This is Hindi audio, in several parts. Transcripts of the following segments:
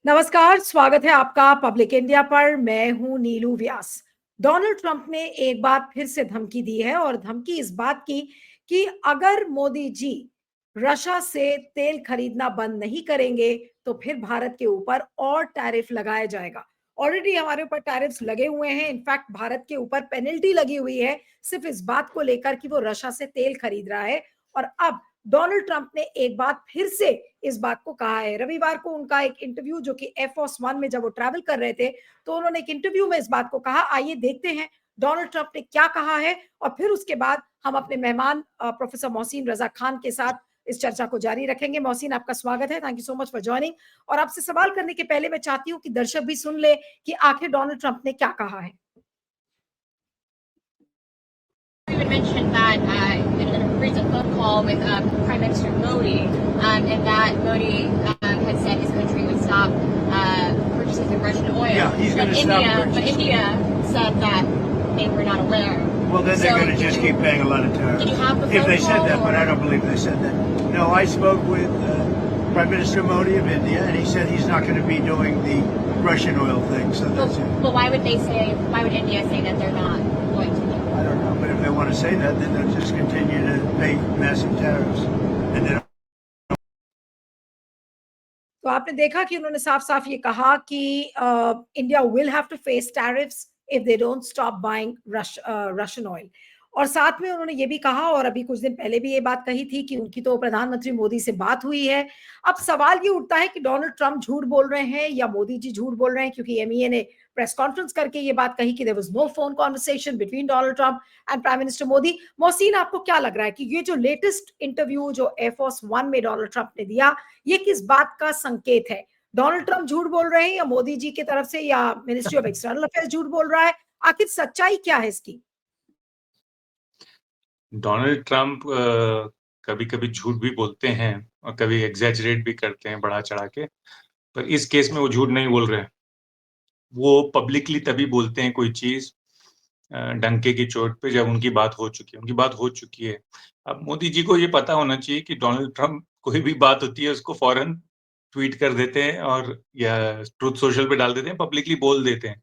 नमस्कार, स्वागत है आपका पब्लिक इंडिया पर। मैं हूं नीलू व्यास। डोनाल्ड ट्रंप ने एक बार फिर से धमकी दी है और धमकी इस बात की कि अगर मोदी जी रशिया से तेल खरीदना बंद नहीं करेंगे तो फिर भारत के ऊपर और टैरिफ लगाया जाएगा। ऑलरेडी हमारे ऊपर टैरिफ्स लगे हुए हैं। इनफैक्ट भारत के ऊपर पेनल्टी लगी हुई है सिर्फ इस बात को लेकर कि वो रशिया से तेल खरीद रहा है। और अब डोनाल्ड ट्रंप ने एक बार फिर से इस बात को कहा है। रविवार को उनका एक इंटरव्यू, जो कि एयरफोर्स वन में जब वो ट्रैवल कर रहे थे, तो उन्होंने एक इंटरव्यू में इस बात को कहा। आइए देखते हैं डोनाल्ड ट्रंप ने क्या कहा है और फिर उसके बाद हम अपने मेहमान प्रोफेसर मोहसिन रजा खान के साथ इस चर्चा को जारी रखेंगे। मोहसिन, आपका स्वागत है। Thank you so much for joining. और आपसे सवाल करने के पहले मैं चाहती हूँ कि दर्शक भी सुन ले कि आखिर डोनाल्ड ट्रंप ने क्या कहा है। You mentioned that in a recent phone call with Prime Minister Modi, and that Modi had said his country would stop purchasing the Russian oil. Yeah, he's going to stop purchasing. But India said that they were not aware. Well, then they're going to just keep paying a lot of tariffs. Did you have the if phone they said call, that, but I don't believe they said that. No, I spoke with Prime Minister Modi of India, and he said he's not going to be doing the Russian oil thing. So that's it. But why would India say that they're not going to? I don't know, but if they want to say that, then they'll just continue to pay massive tariffs, and then. तो आपने देखा कि उन्होंने साफ साफ ये कहा कि India will have to face tariffs if they don't stop buying Russian oil. और साथ में उन्होंने ये भी कहा, और अभी कुछ दिन पहले भी ये बात कही थी, कि उनकी तो प्रधानमंत्री मोदी से बात हुई है। अब सवाल ये उठता है कि डोनाल्ड ट्रंप झूठ बोल रहे हैं या मोदी जी झूठ बोल रहे हैं, क्योंकि एमईए ने प्रेस कॉन्फ्रेंस करके ये बात कही कि there was no phone conversation between Donald Trump and prime minister Modi. Mohsin, आपको क्या लग रहा है कि ये जो लेटेस्ट इंटरव्यू जो एयरफोर्स वन में डोनाल्ड ट्रंप ने दिया, ये किस बात का संकेत है? डोनाल्ड ट्रंप झूठ बोल रहे हैं या मोदी जी की तरफ से या मिनिस्ट्री ऑफ एक्सटर्नल अफेयर्स झूठ बोल रहा है? आखिर सच्चाई क्या है इसकी? डोनाल्ड ट्रंप कभी कभी झूठ भी बोलते हैं और कभी एग्जैजरेट भी करते हैं बढ़ा चढ़ा के, पर इस केस में वो झूठ नहीं बोल रहे हैं। वो पब्लिकली तभी बोलते हैं कोई चीज डंके की चोट पे जब उनकी बात हो चुकी है। उनकी बात हो चुकी है। अब मोदी जी को ये पता होना चाहिए कि डोनाल्ड ट्रंप कोई भी बात होती है उसको फौरन ट्वीट कर देते हैं और या ट्रूथ सोशल पे डाल देते हैं, पब्लिकली बोल देते हैं।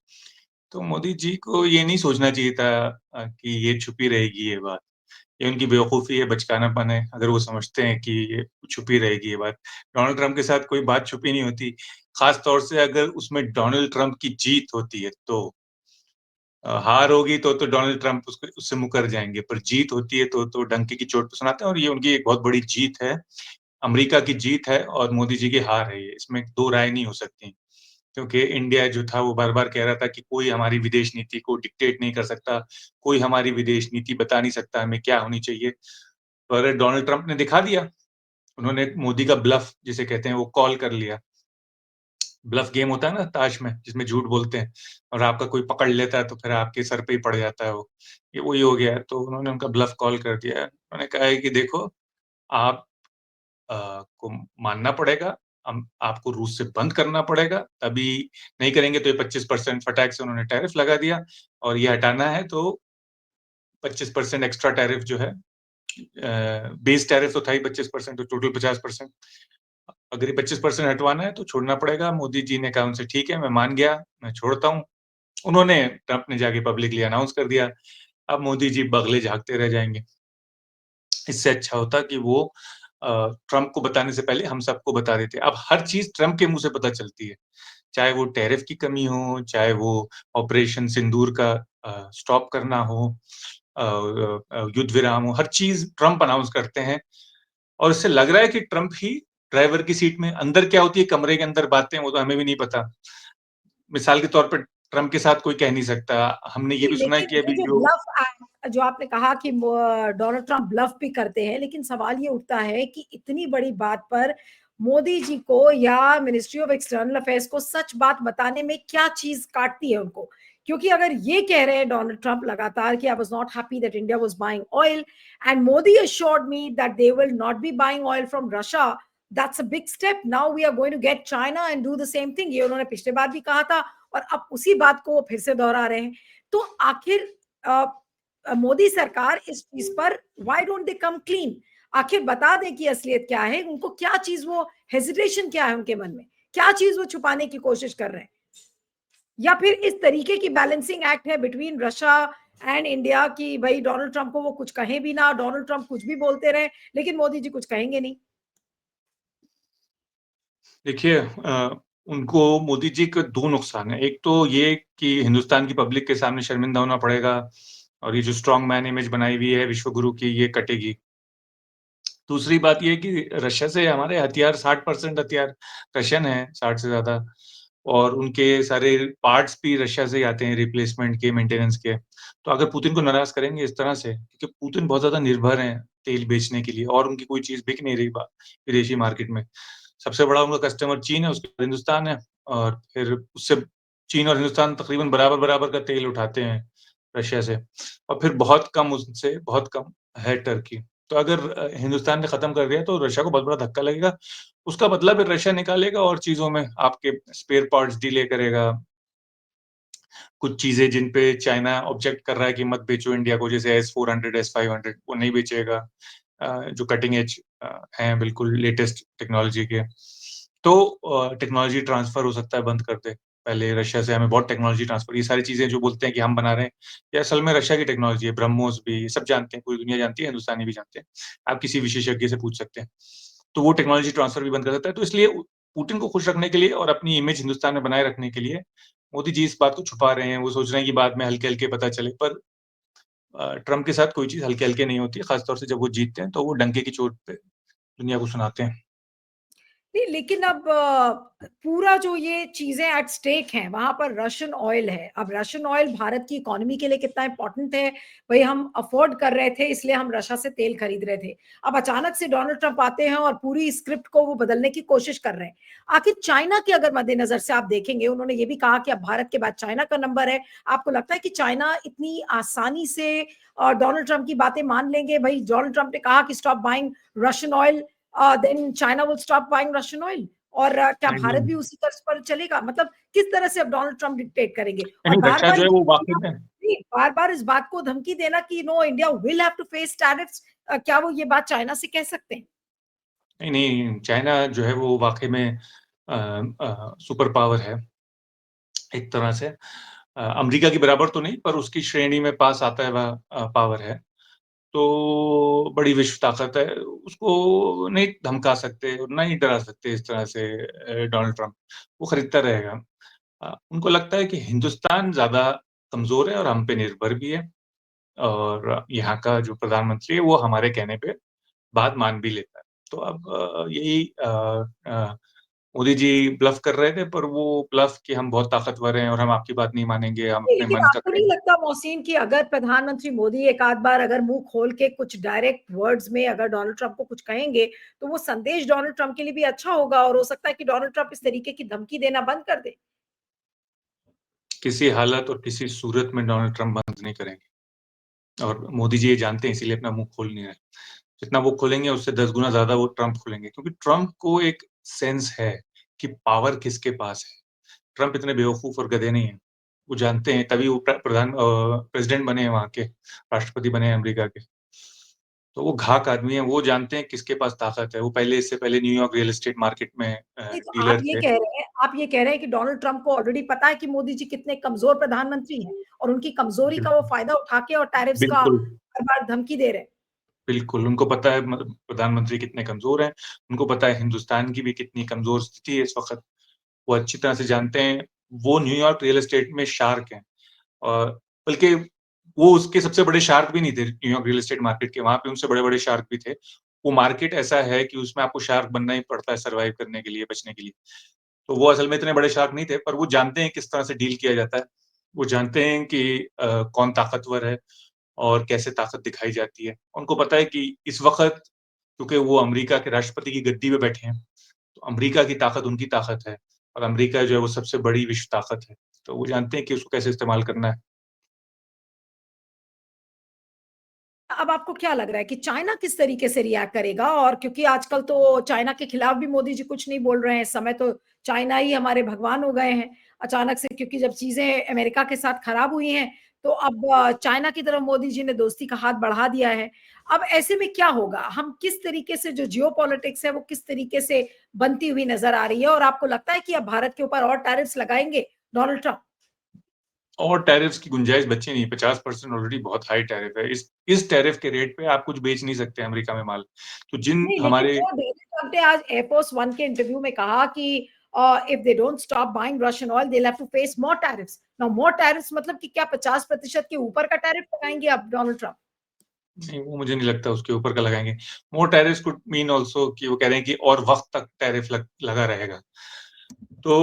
तो मोदी जी को ये नहीं सोचना चाहिए था कि ये छुपी रहेगी ये बात। ये उनकी बेवकूफ़ी है, बचकानापन है, अगर वो समझते हैं कि ये छुपी रहेगी ये बात। डोनाल्ड ट्रंप के साथ कोई बात छुपी नहीं होती, ख़ास तौर से अगर उसमें डोनाल्ड ट्रंप की जीत होती है तो। हार होगी तो डोनाल्ड ट्रंप उससे मुकर जाएँगे, पर जीत होती है तो डंके की चोट पे सुनाते हैं, और ये उनकी एक बहुत बड़ी जीत है। अमेरिका की जीत है और मोदी जी की हार है ये, इसमें 2 राय नहीं हो सकती। क्योंकि इंडिया जो था वो बार-बार कह रहा था कि कोई हमारी विदेश नीति को डिक्टेट नहीं कर सकता, कोई हमारी विदेश नीति बता नहीं सकता हमें क्या होनी चाहिए। पर डोनाल्ड ट्रंप ने दिखा दिया। उन्होंने मोदी का ब्लफ जिसे कहते हैं वो कॉल कर लिया। ब्लफ गेम होता है ना ताश में, जिसमें झूठ बोलते हैं और आपका कोई पकड़ लेता है तो फिर आपके सर पे ही पड़ जाता है वो। ये वही हो गया है। तो उन्होंने उनका ब्लफ कॉल कर दिया है। उन्होंने कहा है कि देखो, आप को मानना पड़ेगा, आपको रूस से बंद करना पड़ेगा, तभी नहीं करेंगे तो ये 25% फटाक से उन्होंने टैरिफ लगा दिया, और ये हटाना है तो 25% एक्स्ट्रा टैरिफ जो है, बेस टैरिफ तो था ही 25%, तो टोटल 50%। अगर ये 25% हटवाना है तो छोड़ना पड़ेगा। मोदी जी ने कहा उनसे, ठीक है, मैं मान गया, मैं छोड़ता हूँ। उन्होंने, ट्रंप ने जाके पब्लिकली अनाउंस कर दिया। अब मोदी जी बगले झाँकते रह जाएँगे। इससे अच्छा होता कि वो ट्रंप को बताने से पहले हम सबको बता देते। अब हर चीज़ ट्रंप के मुँह से पता चलती है, चाहे वो टैरिफ की कमी हो, चाहे वो ऑपरेशन सिंदूर का स्टॉप करना हो, युद्ध विराम हो, हर चीज़ ट्रंप अनाउंस करते हैं। और इससे लग रहा है कि ट्रंप ही ड्राइवर की सीट में, अंदर क्या होती है कमरे के अंदर बातें, वो तो हमें भी नहीं पता। मिसाल के तौर पे ट्रंप के साथ कोई कह नहीं सकता। हमने ये भी सुना है लेकिन कि ये अभी जो जो ब्लफ, जो आपने कहा कि डोनाल्ड ट्रंप ब्लफ भी करते हैं, लेकिन सवाल ये उठता है कि इतनी बड़ी बात पर मोदी जी को या मिनिस्ट्री ऑफ एक्सटर्नल अफेयर्स को सच बात बताने में क्या चीज काटती है उनको? क्योंकि अगर ये कह रहे हैं डोनाल्ड ट्रंप लगातार कि I was not happy that India was buying oil and Modi assured me that they will not be buying oil from Russia, that's a big step. Now we are going to get China and do the same thing. ये उन्होंने पिछले बार भी कहा था और अब उसी बात को वो फिर से दोहरा रहे हैं। तो आखिर मोदी सरकार इस चीज पर why don't they come clean? आखिर बता दें कि असलियत क्या है, उनको क्या चीज, वो हेजिटेशन क्या है उनके मन में क्या चीज वो छुपाने की कोशिश कर रहे हैं? या फिर इस तरीके की बैलेंसिंग एक्ट है बिटवीन रशिया एंड इंडिया कि भाई डोनाल्ड ट्रंप को वो कुछ कहें भी ना, डोनाल्ड ट्रंप कुछ भी बोलते रहे, लेकिन मोदी जी कुछ कहेंगे नहीं? देखिए उनको मोदी जी के 2 नुकसान हैं। एक तो ये कि हिंदुस्तान की पब्लिक के सामने शर्मिंदा होना पड़ेगा और ये जो स्ट्रॉन्ग मैन इमेज बनाई हुई है विश्व गुरु की, ये कटेगी। दूसरी बात ये है कि रशिया से हमारे हथियार 60% हथियार रशियन हैं, 60 से ज़्यादा, और उनके सारे पार्ट्स भी रशिया से ही आते हैं रिप्लेसमेंट के, मेंटेनेंस के। तो अगर पुतिन को नाराज़ करेंगे इस तरह से, क्योंकि पुतिन बहुत ज़्यादा निर्भर हैं तेल बेचने के लिए और उनकी कोई चीज़ बिक नहीं रही विदेशी मार्केट में। सबसे बड़ा उनका कस्टमर चीन है, उसके बाद हिंदुस्तान है और फिर उससे चीन और हिंदुस्तान तकरीबन बराबर-बराबर का तेल उठाते हैं रशिया से और फिर बहुत कम उससे बहुत कम है टर्की। तो अगर हिंदुस्तान ने खत्म कर दिया तो रशिया को बहुत बड़ा धक्का लगेगा। उसका बदला फिर रशिया निकालेगा और चीज़ों में आपके स्पेयर पार्ट्स डिले करेगा। कुछ चीज़ें जिन पे चाइना ऑब्जेक्ट कर रहा है कि मत बेचो इंडिया को, जैसे S-400, S-500 वो नहीं बेचेगा। जो कटिंग एज हैं बिल्कुल लेटेस्ट टेक्नोलॉजी के। तो टेक्नोलॉजी ट्रांसफर हो सकता है बंद कर दे। पहले रशिया से हमें बहुत टेक्नोलॉजी ट्रांसफर, ये सारी चीज़ें जो बोलते हैं कि हम बना रहे हैं, ये असल में रशिया की टेक्नोलॉजी है। ब्रह्मोस भी सब जानते हैं, पूरी दुनिया जानती है, हिंदुस्तानी भी जानते हैं। आप किसी विशेषज्ञ से पूछ सकते हैं। तो वो टेक्नोलॉजी ट्रांसफर भी बंद कर सकता है। तो इसलिए पुतिन को खुश रखने के लिए और अपनी इमेज हिंदुस्तान में बनाए रखने के लिए मोदी जी इस बात को छुपा रहे हैं। वो सोच रहे हैं कि बाद में हल्के-हल्के पता चले, पर ट्रम्प के साथ कोई चीज़ हल्के-हल्के नहीं होती है, खास तौर से जब वो जीतते हैं, तो वो डंके की चोट पे दुनिया को सुनाते हैं। नहीं, लेकिन अब पूरा जो ये चीजें एट स्टेक हैं, वहां पर रशियन ऑयल है। अब रशियन ऑयल भारत की इकोनॉमी के लिए कितना इंपॉर्टेंट है, भाई हम अफोर्ड कर रहे थे इसलिए हम रशिया से तेल खरीद रहे थे। अब अचानक से डोनाल्ड ट्रंप आते हैं और पूरी स्क्रिप्ट को वो बदलने की कोशिश कर रहे हैं। आखिर चाइना के अगर मद्देनजर से आप देखेंगे, उन्होंने ये भी कहा कि अब भारत के बाद चाइना का नंबर है। आपको लगता है कि चाइना इतनी आसानी से डोनाल्ड ट्रंप की बातें मान लेंगे? भाई डोनाल्ड ट्रंप ने कहा कि stop buying Russian oil, then China will stop buying Russian oil, और क्या नहीं, भारत नहीं। भी उसी तर्ज पर चलेगा? मतलब किस तरह से अब डोनाल्ड ट्रंप डिक्टेट करेंगे? और नहीं, बार रशिया बार जो है वो वाक़ई में बार बार इस बात को धमकी देना कि no India will have to face tariffs, क्या वो ये बात चाइना से कह सकते हैं? नहीं, नहीं, चाइना जो है वो वाक़ई में सुपर पावर है, एक तरह से। अमेरिका के बराबर तो नहीं, पर उसकी श्रेणी में पास आता है वह पावर है। तो बड़ी विश्व ताकत है, उसको नहीं धमका सकते और ना ही डरा सकते इस तरह से डोनाल्ड ट्रंप। वो खरीदता रहेगा। उनको लगता है कि हिंदुस्तान ज़्यादा कमज़ोर है और हम पे निर्भर भी है और यहाँ का जो प्रधानमंत्री है वो हमारे कहने पे बात मान भी लेता है। तो अब यही मोदी जी ब्लफ कर रहे थे, पर वो ब्लफ कि हम बहुत ताकतवर हैं और हम आपकी बात नहीं मानेंगे, हम नहीं, अपने लेकिन मन का आपको नहीं करेंगे। लगता मोहसिन कि अगर प्रधानमंत्री मोदी एक आध बार अगर मुंह खोल के कुछ डायरेक्ट वर्ड्स में अगर डोनाल्ड ट्रंप को कुछ कहेंगे, तो वो संदेश डोनाल्ड ट्रंप के लिए भी अच्छा होगा और हो सकता है कि डोनाल्ड ट्रंप इस तरीके की धमकी देना बंद कर दे? किसी हालत और किसी सूरत में डोनाल्ड ट्रंप बंद नहीं करेंगे और मोदी जी ये जानते हैं, इसीलिए अपना मुँह खोल नहीं रहे। जितना वो खोलेंगे उससे 10 गुना ज़्यादा वो ट्रंप खोलेंगे, क्योंकि ट्रंप को एक सेंस है कि पावर किसके पास है। ट्रंप इतने बेवकूफ़ और गधे नहीं हैं। वो जानते हैं, तभी वो प्रेज़िडेंट बने हैं वहाँ के, राष्ट्रपति बने हैं अमेरिका के। तो वो घाक आदमी हैं, वो जानते हैं किसके पास ताकत है। वो पहले, इससे पहले न्यूयॉर्क रियल एस्टेट मार्केट में नहीं, तो डीलर थे। आप ये कह रहे हैं कि डोनाल्ड ट्रंप को ऑलरेडी पता है कि मोदी जी कितने कमजोर प्रधानमंत्री हैं और उनकी कमजोरी का वो बिल्कुल, फायदा उठा के और टैरिफ्स का बिल्कुल, हर बार धमकी दे रहे हैं। बिल्कुल। उनको पता है प्रधानमंत्री कितने कमज़ोर हैं। उनको पता है हिंदुस्तान की भी कितनी कमज़ोर स्थिति है इस वक़्त। वो अच्छी तरह से जानते हैं। वो न्यूयॉर्क रियल एस्टेट में शार्क हैं। और बल्कि वो उसके सबसे बड़े शार्क भी नहीं थे न्यूयॉर्क रियल एस्टेट मार्केट के, वहाँ पे उनसे बड़े-बड़े शार्क भी थे। वो मार्केट ऐसा है कि उसमें आपको शार्क बनना ही पड़ता है सर्वाइव करने के लिए, बचने के लिए। तो वो असल में इतने बड़े शार्क नहीं थे, पर वो जानते हैं किस तरह से डील किया जाता है। वो जानते हैं कि कौन ताकतवर है और कैसे ताकत दिखाई जाती है। उनको पता है कि इस वक़्त क्योंकि वो अमेरिका के राष्ट्रपति की गद्दी पे बैठे हैं, तो अमेरिका की ताकत उनकी ताकत है और अमेरिका जो है वो सबसे बड़ी विश्व ताकत है। तो वो जानते हैं कि उसको कैसे इस्तेमाल करना है। अब आपको क्या लग रहा है कि चाइना किस तरीके से रिएक्ट करेगा? और क्योंकि आजकल तो चाइना के खिलाफ भी मोदी जी कुछ नहीं बोल रहे हैं, इस समय तो चाइना ही हमारे भगवान हो गए हैं अचानक से, क्योंकि जब चीजें अमेरिका के साथ खराब हुई हैं तो अब चाइना की तरफ मोदी जी ने दोस्ती का हाथ बढ़ा दिया है। अब ऐसे में क्या होगा? हम किस तरीके से जो जियोपॉलिटिक्स है वो किस तरीके से बनती हुई नज़र आ रही है और आपको लगता है कि अब भारत के ऊपर और टैरिफ्स लगाएँगे डोनाल्ड ट्रम्प? और टैरिफ्स की गुंजाइश बची नहीं, 50% ऑलरेडी बहुत हाई टैरिफ है। इस टैरिफ के रेट पे आप कुछ बेच नहीं सकते अमेरिका में माल। तो जिन नहीं, लेकिन हमारे वो डोनाल्ड ट्रम्प ने आज एयरफोर्स वन के इंटरव्यू में कहा कि if they don't stop buying Russian oil they will have to face more tariffs. Now more tariffs मतलब कि क्या 50% के ऊपर का टैरिफ लगाएंगे अब डोनाल्ड ट्रम्प? नहीं, वो मुझे नहीं लगता उसके ऊपर का लगाएँगे। मोर टैरिफ्स कुड मीन आल्सो कि वो कह रहे हैं कि और वक़्त तक टैरिफ लगा रहेगा। तो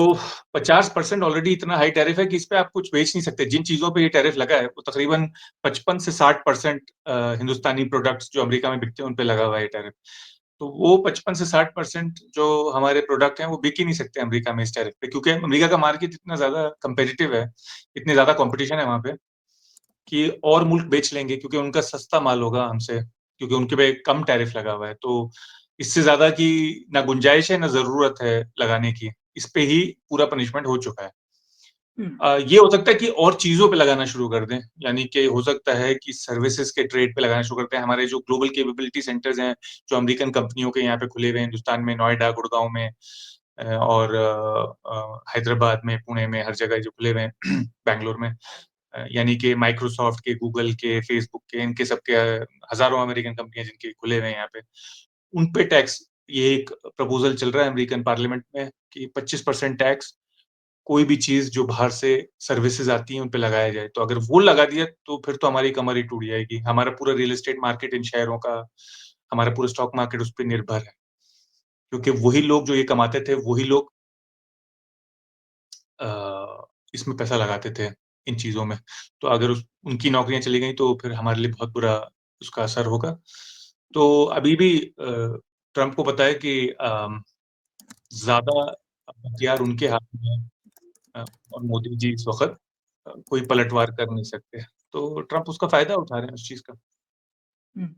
50% ऑलरेडी इतना हाई टैरिफ है कि इस पे आप कुछ बेच नहीं सकते। जिन चीज़ों पे ये टैरिफ लगा है, वो तकरीबन 55 से 60% हिंदुस्तानी प्रोडक्ट्स जो अमेरिका में बिकते हैं, उन पे लगा हुआ है ये टैरिफ। तो वो 55 से 60% जो हमारे प्रोडक्ट हैं, वो बिक ही नहीं सकते अमेरिका में इस टैरिफ पे, क्योंकि अमेरिका का मार्केट इतना ज़्यादा कॉम्पिटिटिव है, इतनी ज़्यादा कॉम्पिटिशन है वहाँ पे, कि और मुल्क बेच लेंगे क्योंकि उनका सस्ता माल होगा हमसे, क्योंकि उनके पे कम टैरिफ लगा हुआ है। तो इससे ज़्यादा की ना गुंजाइश है, ना ज़रूरत है लगाने की। इस पे ही पूरा पनिशमेंट हो चुका है। ये हो सकता है कि और चीज़ों पे लगाना शुरू कर दें, यानी कि हो सकता है कि सर्विसेज़ के ट्रेड पे लगाना शुरू करते हैं। हमारे जो ग्लोबल कैपेबिलिटी सेंटर्स हैं, जो अमेरिकन कंपनियों के यहाँ पे खुले हुए हैं हिंदुस्तान में, नोएडा, गुड़गाँव में और हैदराबाद में, पुणे में, हर जगह जो खुले हुए हैं, बैंगलोर में। यानी कि माइक्रोसॉफ्ट के, गूगल के, फेसबुक के, इनके सबके हज़ारों अमेरिकन कंपनियाँ जिनके खुले हुए हैं यहाँ पे, उन पे टैक्स ये एक प्रपोज़ल चल रहा है अमेरिकन पार्लियामेंट में कि 25% टैक्स कोई भी चीज़ जो बाहर से सर्विसेज़ आती हैं, उन पे लगाया जाए। तो अगर वो लगा दिया, तो फिर तो हमारी कमर ही टूट जाएगी। हमारा पूरा रियल एस्टेट मार्केट इन शहरों का, हमारा पूरा स्टॉक मार्केट उस पे निर्भर है। क्योंकि वही लोग जो ये कमाते थे, वही लोग इसमें पैसा लगाते थे, इन चीज़ों में। तो अगर उनकी नौकरियाँ चली गई, तो फिर हमारे लिए बहुत बुरा उसका असर होगा। तो अभी भी ट्रम्प को पता है कि ज़्यादा हथियार उनके हाथ में है और मोदी जी इस वक़्त कोई पलटवार कर नहीं सकते। तो ट्रम्प उसका फ़ायदा उठा रहे हैं उस चीज़ का। हुँ।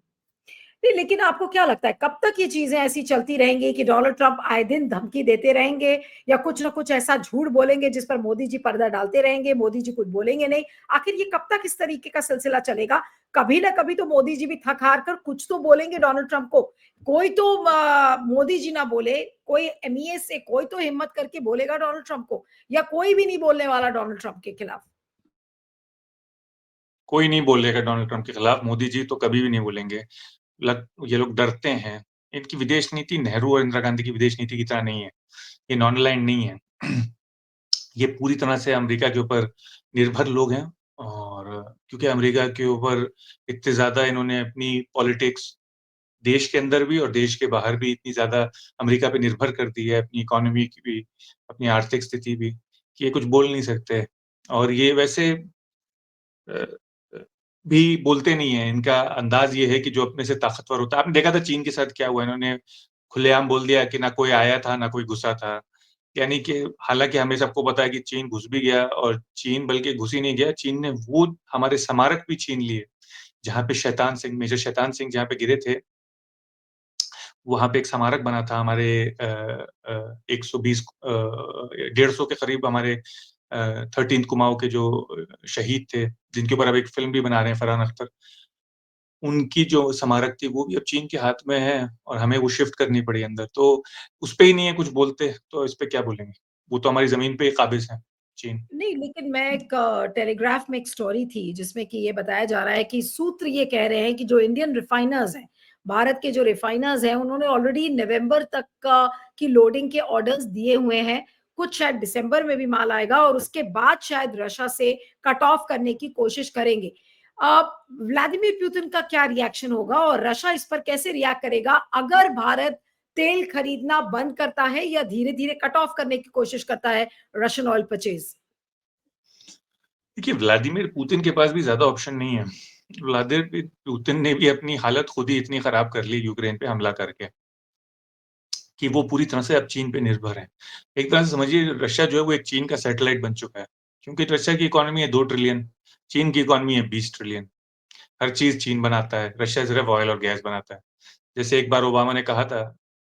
नहीं, लेकिन आपको क्या लगता है कब तक ये चीज़ें ऐसी चलती रहेंगी कि डोनाल्ड ट्रम्प आए दिन धमकी देते रहेंगे या कुछ ना कुछ ऐसा झूठ बोलेंगे जिस पर मोदी जी पर्दा डालते रहेंगे, मोदी जी कुछ बोलेंगे नहीं। आखिर ये कब तक इस तरीके का सिलसिला चलेगा? कभी ना कभी तो मोदी जी भी थक-हार कर कुछ तो बोलेंगे डोनाल्ड ट्रम्प को। कोई तो मोदी जी ना बोले, कोई एमईए से कोई तो हिम्मत करके बोलेगा डोनाल्ड ट्रम्प को या कोई भी नहीं बोलने वाला डोनाल्ड ट्रम्प के खिलाफ? कोई नहीं बोलेगा डोनाल्ड ट्रम्प के खिलाफ, मोदी जी तो कभी भी नहीं बोलेंगे। ये लोग डरते हैं। इनकी विदेश नीति नेहरू और इंदिरा गांधी की विदेश नीति की तरह नहीं है। ये नॉन अलाइन्ड नहीं है। ये पूरी तरह से अमेरिका के ऊपर निर्भर लोग हैं और क्योंकि अमेरिका के ऊपर इतने ज़्यादा इन्होंने अपनी पॉलिटिक्स देश के अंदर भी और देश के बाहर भी इतनी ज़्यादा अमेरिका पे निर्भर कर दी है, अपनी इकोनॉमी की भी, अपनी आर्थिक स्थिति भी, कि ये कुछ बोल नहीं सकते। और ये वैसे अ भी बोलते नहीं हैं। इनका अंदाज़ ये है कि जो अपने से ताकतवर होता है, आपने देखा था चीन के साथ क्या हुआ, इन्होंने खुलेआम बोल दिया कि ना कोई आया था, ना कोई घुसा था। यानी कि हालाँकि हमें सबको पता है कि चीन घुस भी गया और चीन बल्कि घुस ही नहीं गया, चीन ने वो हमारे स्मारक भी छीन लिए, जहाँ पे शैतान सिंह मेजर शैतान सिंह जहाँ पे गिरे थे, वहाँ पे एक स्मारक बना था हमारे 120 150 के करीब हमारे 13th कुमाऊँ के जो शहीद थे, जिनके ऊपर अब एक फ़िल्म भी बना रहे हैं फरहान अख्तर। उनकी जो स्मारक थी, वो भी अब चीन के हाथ में है और हमें वो शिफ्ट करनी पड़ी अंदर। तो उसपे ही नहीं है कुछ बोलते, तो इस पे क्या बोलेंगे? वो तो हमारी ज़मीन पे ही काबिज़ हैं, चीन। नहीं, लेकिन मैं एक टेलीग्राफ में एक स्टोरी थी जिसमें कि ये बताया जा रहा है कि सूत्र ये कह रहे हैं कि जो इंडियन रिफाइनर्स हैं, भारत के जो रिफाइनर्स हैं, उन्होंने ऑलरेडी नवंबर तक का की लोडिंग के ऑर्डर्स दिए हुए हैं। कुछ शायद दिसंबर में भी माल आएगा और उसके बाद शायद रशिया से कट ऑफ करने की कोशिश करेंगे। अ, व्लादिमीर पुतिन का क्या रिएक्शन होगा और रशिया इस पर कैसे रिएक्ट करेगा अगर भारत तेल खरीदना बंद करता है या धीरे-धीरे कट ऑफ करने की कोशिश करता है रशियन ऑयल परचेज़? देखिए, व्लादिमीर पुतिन के पास भी ज़्यादा ऑप्शन नहीं है। व्लादिमीर पुतिन ने भी अपनी हालत खुद ही इतनी खराब कर ली यूक्रेन पे हमला करके, कि वो पूरी तरह से अब चीन पे निर्भर है। एक तरह से समझिए रशिया जो है वो एक चीन का सैटेलाइट बन चुका है, क्योंकि रशिया की इकोनॉमी है 2 ट्रिलियन, चीन की इकोनॉमी है 20 ट्रिलियन। हर चीज़ चीन बनाता है, रशिया सिर्फ ऑयल और गैस बनाता है। जैसे एक बार ओबामा ने कहा था,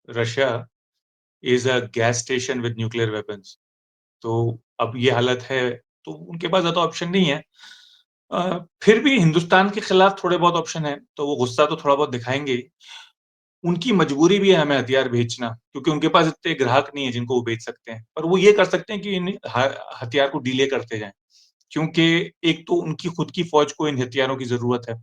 Russia is a gas station with nuclear weapons. तो अब ये हालत है, तो उनके पास ज़्यादा ऑप्शन नहीं है। फिर भी हिंदुस्तान के खिलाफ थोड़े बहुत ऑप्शन है, तो वो गुस्सा तो थोड़ा बहुत दिखाएंगे ही। उनकी मजबूरी भी है हमें हथियार बेचना, क्योंकि उनके पास इतने ग्राहक नहीं है जिनको वो बेच सकते हैं, पर वो ये कर सकते हैं कि इन हथियार को डिले करते जाएं, क्योंकि एक तो उनकी खुद की फौज को इन हथियारों की जरूरत है,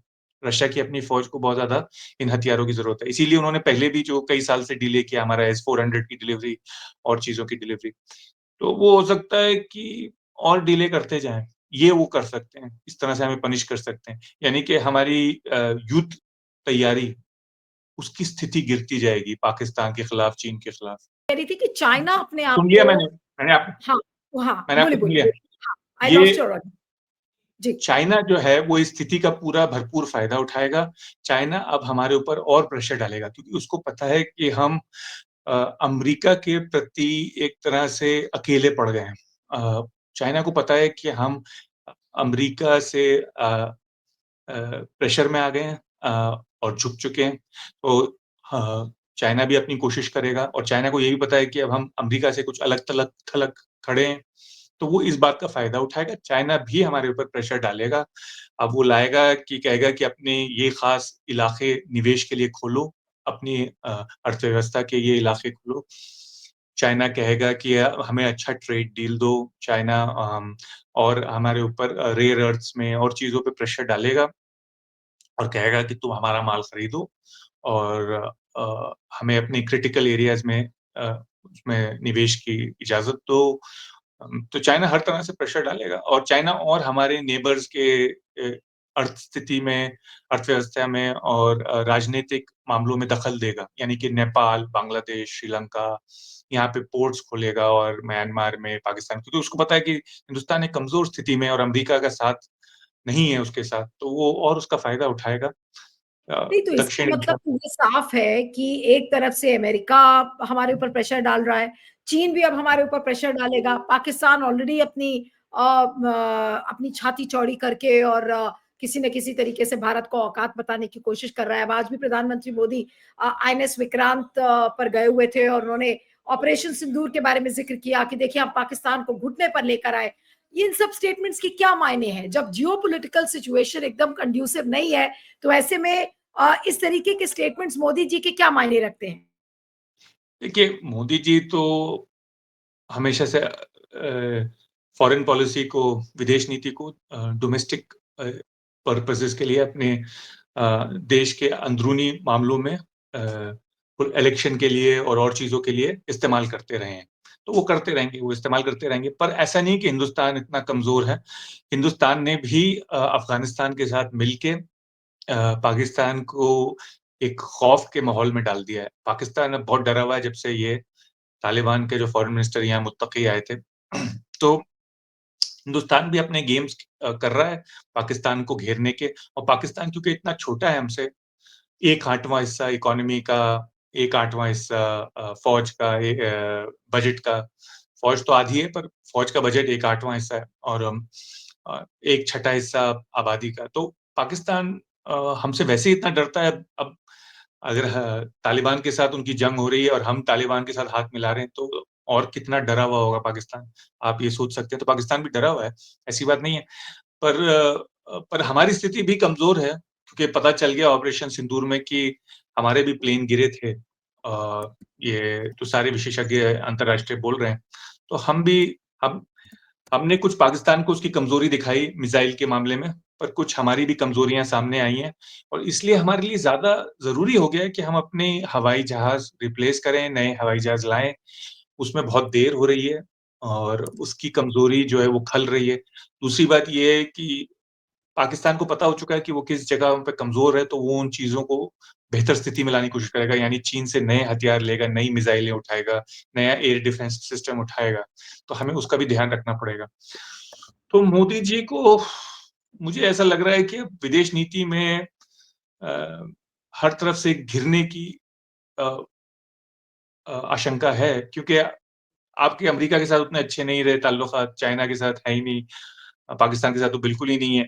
रशिया की अपनी फौज को बहुत ज्यादा इन हथियारों की जरूरत है, इसीलिए उन्होंने पहले भी जो कई साल से डिले किया हमारा S-400 की डिलीवरी और चीजों की डिलीवरी, तो वो हो सकता है कि और डिले करते जाएं, ये वो कर सकते हैं, इस तरह से हमें पनिश कर सकते हैं, यानी कि हमारी युद्ध तैयारी, उसकी स्थिति गिरती जाएगी पाकिस्तान के खिलाफ, चीन के खिलाफ। कह रही थी कि चाइना अपने आप सुन लिया को, मैंने मैंने आप हाँ, हाँ, मैंने आपको बोलिए, सुन बोलिए, लिया। बोलिए। हाँ, I yeah lost your audio. जी। चाइना जो है वो इस स्थिति का पूरा भरपूर फायदा उठाएगा। चाइना अब हमारे ऊपर और प्रेशर डालेगा, क्योंकि उसको पता है कि हम अमेरिका के प्रति एक तरह से अकेले पड़ गए हैं। चाइना को पता है कि हम अमेरिका से प्रेशर में आ गए हैं और झुक चुके हैं। तो चाइना भी अपनी कोशिश करेगा, और चाइना को ये भी पता है कि अब हम अमेरिका से कुछ अलग थलग थलग खड़े हैं, तो वो इस बात का फायदा उठाएगा। चाइना भी हमारे ऊपर प्रेशर डालेगा। अब वो लाएगा कि कहेगा कि अपने ये खास इलाके निवेश के लिए खोलो, अपनी अर्थव्यवस्था के ये इलाके खोलो। चाइना कहेगा कि हमें अच्छा ट्रेड डील दो। चाइना और हमारे ऊपर रेयर अर्थ्स में और चीजों पे प्रेशर डालेगा और कहेगा कि तुम हमारा माल खरीदो और हमें अपने क्रिटिकल एरियाज में उसमें निवेश की इजाजत दो। तो चाइना हर तरह से प्रेशर डालेगा, और चाइना और हमारे नेबर्स के अर्थ स्थिति में, अर्थव्यवस्था में और राजनीतिक मामलों में दखल देगा, यानी कि नेपाल, बांग्लादेश, श्रीलंका, यहाँ पे पोर्ट्स खोलेगा, और म्यांमार में, पाकिस्तान, क्योंकि उसको पता है कि हिंदुस्तान एक कमजोर स्थिति में और अमेरिका का साथ नहीं है उसके साथ, तो वो और उसका फायदा उठाएगा। नहीं, तो इसका दक्षिण मतलब एशिया। तो ये साफ है कि एक तरफ से अमेरिका हमारे ऊपर प्रेशर डाल रहा है, चीन भी अब हमारे ऊपर प्रेशर डालेगा, पाकिस्तान ऑलरेडी अपनी छाती चौड़ी करके और किसी न किसी तरीके से भारत को औकात बताने की कोशिश कर रहा है। अब आज भी प्रधानमंत्री मोदी INS विक्रांत पर गए हुए थे और उन्होंने ऑपरेशन सिंदूर के बारे में जिक्र किया कि देखिए हम पाकिस्तान को घुटने पर लेकर आए। इन सब स्टेटमेंट्स के क्या मायने हैं जब जियोपॉलिटिकल सिचुएशन एकदम कंड्यूसिव नहीं है? तो ऐसे में इस तरीके के स्टेटमेंट्स मोदी जी के क्या मायने रखते हैं? देखिए, मोदी जी तो हमेशा से फॉरेन पॉलिसी को, विदेश नीति को डोमेस्टिक पर्पसेस के लिए अपने देश के अंदरूनी मामलों में इलेक्शन के लिए और चीजों के लिए इस्तेमाल करते रहे हैं। तो वो करते रहेंगे, वो इस्तेमाल करते रहेंगे, पर ऐसा नहीं कि हिंदुस्तान इतना कमजोर है। हिंदुस्तान ने भी अफगानिस्तान के साथ मिलके पाकिस्तान को एक खौफ के माहौल में डाल दिया है। पाकिस्तान अब बहुत डरा हुआ है जब से ये तालिबान के जो फॉरेन मिनिस्टर यहाँ मुत्तकी आए थे। तो हिंदुस्तान भी अपने गेम्स कर रहा है पाकिस्तान को घेरने के, और पाकिस्तान क्योंकि इतना छोटा है हमसे, 1/8वां हिस्सा इकोनॉमी का, 1/8वां हिस्सा फौज का, बजट का। फौज तो आधी है, पर फौज का बजट 1/8वां हिस्सा है, और 1/6 हिस्सा आबादी का। तो पाकिस्तान हमसे वैसे ही इतना डरता है। अब अगर तालिबान के साथ उनकी जंग हो रही है और हम तालिबान के साथ हाथ मिला रहे हैं, तो और कितना डरा हुआ होगा पाकिस्तान, आप ये सोच सकते हैं। तो पाकिस्तान भी डरा हुआ है, ऐसी बात नहीं है, पर हमारी स्थिति भी कमजोर है, क्योंकि पता चल गया ऑपरेशन सिंदूर में कि हमारे भी प्लेन गिरे थे। ये तो सारे विशेषज्ञ अंतर्राष्ट्रीय बोल रहे हैं। तो हम हमने कुछ पाकिस्तान को उसकी कमजोरी दिखाई मिसाइल के मामले में, पर कुछ हमारी भी कमजोरियां सामने आई हैं, और इसलिए हमारे लिए ज्यादा जरूरी हो गया है कि हम अपने हवाई जहाज रिप्लेस करें, नए हवाई जहाज लाएं। उसमें बहुत देर हो रही है, और उसकी कमजोरी जो है वो खल रही है। दूसरी बात ये है कि पाकिस्तान को पता हो चुका है कि वो किस जगह पे कमजोर है, तो वो उन चीजों को बेहतर स्थिति में लाने की कोशिश करेगा, यानी चीन से नए हथियार लेगा, नई मिसाइलें उठाएगा, नया एयर डिफेंस सिस्टम उठाएगा। तो हमें उसका भी ध्यान रखना पड़ेगा। तो मोदी जी को, मुझे ऐसा लग रहा है कि विदेश नीति में हर तरफ से घिरने की आशंका है, क्योंकि आपके अमेरिका के साथ उतने अच्छे नहीं रहे ताल्लुकात, चाइना के साथ है ही नहीं, पाकिस्तान के साथ तो बिल्कुल ही नहीं है।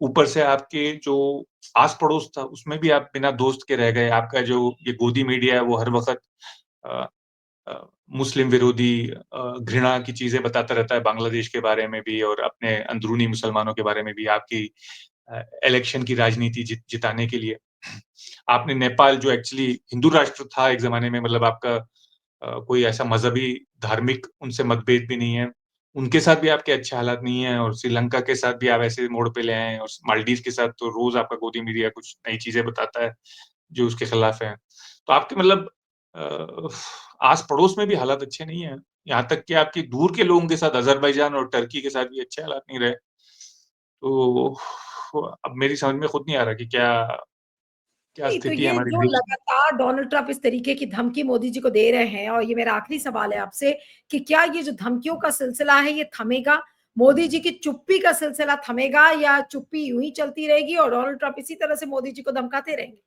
ऊपर से आपके जो आस पड़ोस था उसमें भी आप बिना दोस्त के रह गए। आपका जो ये गोदी मीडिया है वो हर वक्त मुस्लिम विरोधी घृणा की चीजें बताता रहता है बांग्लादेश के बारे में भी और अपने अंदरूनी मुसलमानों के बारे में भी, आपकी इलेक्शन की राजनीति जिताने के लिए। आपने नेपाल जो एक्चुअली हिंदू राष्ट्र था एक जमाने में, मतलब आपका कोई ऐसा मजहबी धार्मिक उनसे मतभेद भी नहीं है, उनके साथ भी आपके अच्छे हालात नहीं है, और श्रीलंका के साथ भी आप ऐसे मोड़ पे ले आए हैं, और मालदीव के साथ तो रोज आपका गोदी मीडिया कुछ नई चीजें बताता है जो उसके खिलाफ है। तो आपके मतलब आस पड़ोस में भी हालात अच्छे नहीं है, यहाँ तक कि आपके दूर के लोगों के साथ अजरबैजान और टर्की के साथ भी अच्छे हालात नहीं रहे। तो अब मेरी समझ में खुद नहीं आ रहा कि क्या क्या नहीं, तो स्थिति है ये हमारे जो देश। लगातार डोनाल्ड ट्रंप इस तरीके की धमकी मोदी जी को दे रहे हैं, और ये मेरा आखिरी सवाल है आपसे कि क्या ये जो धमकियों का सिलसिला है ये थमेगा? मोदी जी की चुप्पी का सिलसिला थमेगा, या चुप्पी यूं ही चलती रहेगी और डोनाल्ड ट्रंप इसी तरह से मोदी जी को धमकाते रहेंगे?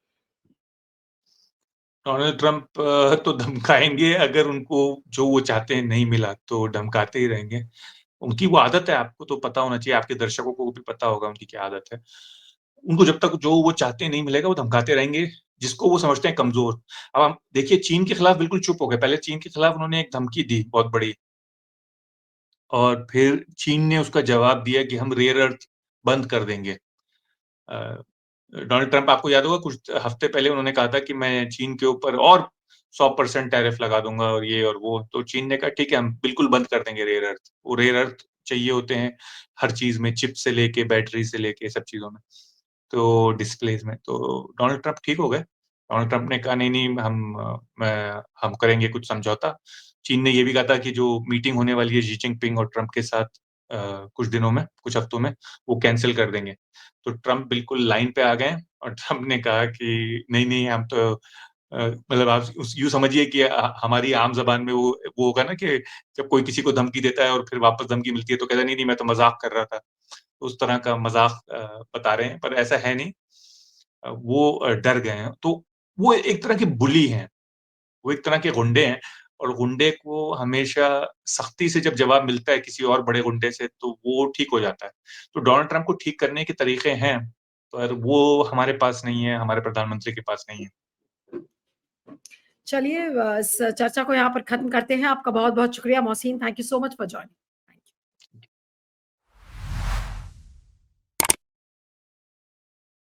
डोनाल्ड ट्रंप तो धमकाएंगे, अगर उनको जो वो चाहते हैं नहीं मिला तो धमकाते ही रहेंगे। उनकी वो आदत है, आपको तो पता होना चाहिए, आपके दर्शकों को भी पता होगा उनकी क्या आदत है। उनको जब तक जो वो चाहते हैं नहीं मिलेगा वो धमकाते रहेंगे, जिसको वो समझते हैं कमजोर। अब हम देखिए चीन के खिलाफ बिल्कुल चुप हो गए, पहले चीन के खिलाफ उन्होंने एक धमकी दी बहुत बड़ी, और फिर चीन ने उसका जवाब दिया कि हम रेयर अर्थ बंद कर देंगे। डोनाल्ड ट्रंप, आपको याद होगा कुछ हफ्ते पहले उन्होंने कहा था कि मैं चीन के ऊपर और 100% टैरिफ लगा दूंगा और ये और वो, तो चीन ने कहा ठीक है हम बिल्कुल बंद कर देंगे रेयर अर्थ। वो रेयर अर्थ चाहिए होते हैं हर चीज में, चिप से लेके बैटरी से लेके सब चीजों में, तो डिस्प्लेज में। तो डोनाल्ड ट्रंप ठीक हो गए, डोनाल्ड ट्रंप ने कहा नहीं नहीं हम करेंगे कुछ समझौता। चीन ने ये भी कहा था कि जो मीटिंग होने वाली है शी जिनपिंग और ट्रंप के साथ कुछ दिनों में, कुछ हफ्तों में, वो कैंसिल कर देंगे। तो ट्रंप बिल्कुल लाइन पे आ गए, और ट्रंप ने कहा कि नहीं नहीं हम तो मतलब आप यूँ समझिए कि हमारी आम ज़बान में वो होगा ना कि जब कोई किसी को धमकी देता है और फिर वापस धमकी मिलती है तो कहता है नहीं नहीं मैं तो मज़ाक कर रहा था। उस तरह का मज़ाक बता रहे हैं, पर ऐसा है नहीं। वो डर गए हैं। तो वो एक तरह के बुली हैं, वो एक तरह के गुंडे हैं, और गुंडे को हमेशा सख्ती से जब जवाब मिलता है किसी और बड़े गुंडे से तो वो ठीक हो जाता है। तो डोनाल्ड ट्रंप को ठीक करने के तरीके हैं, पर वो हमारे पास नहीं है, हमारे प्रधानमंत्री के पास नहीं है। चलिए, इस चर्चा को यहाँ पर खत्म करते हैं। आपका बहुत बहुत शुक्रिया Mohsin, thank you so much for joining.